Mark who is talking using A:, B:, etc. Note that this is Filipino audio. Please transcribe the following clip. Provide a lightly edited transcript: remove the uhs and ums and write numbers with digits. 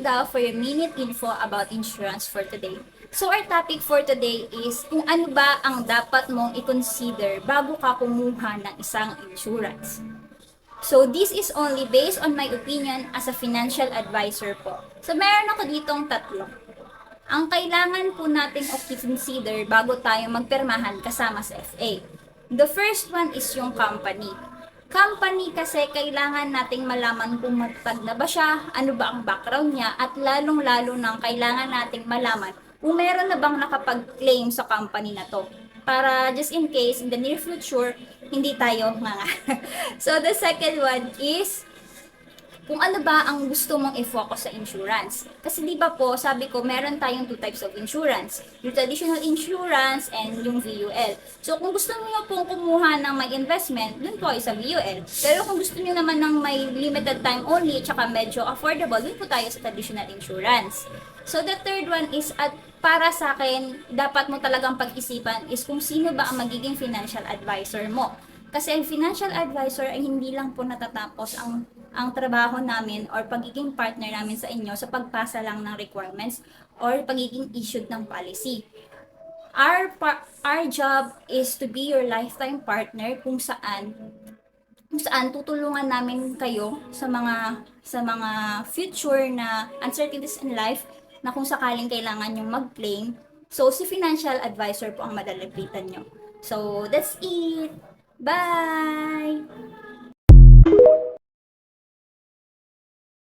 A: Ida for your minute info about insurance for today. So our topic for today is kung ano ba ang dapat mong i-consider bago ka kumuha ng isang insurance. So this is only based on my opinion as a financial advisor po. So meron ako ditong tatlo. Ang kailangan po nating i-consider bago tayo magpirmahan kasama sa FA. The first one is yung company. Company kasi kailangan nating malaman kung matatag na ba siya, ano ba ang background niya, at lalong-lalo nang kailangan nating malaman kung meron na bang nakapag-claim sa company na to. Para just in case, in the near future, hindi tayo nga. So the second one is kung ano ba ang gusto mong i-focus sa insurance. Kasi di ba po, sabi ko, meron tayong two types of insurance. Yung traditional insurance and yung VUL. So kung gusto niyo pong kumuha ng may investment, dun po ay sa VUL. Pero kung gusto niyo naman ng may limited time only, tsaka medyo affordable, dun po tayo sa traditional insurance. So the third one is, at para sa akin, dapat mo talagang pag-isipan is kung sino ba ang magiging financial advisor mo. Kasi ang financial advisor ay hindi lang po natatapos ang trabaho namin or pagiging partner namin sa inyo sa pagpasa lang ng requirements or pagiging issued ng policy. Our job is to be your lifetime partner kung saan tutulungan namin kayo sa mga future na uncertainties in life na kung sakaling kailangan yung mag-claim. So si financial advisor po ang madalapitan nyo. So that's it. Bye!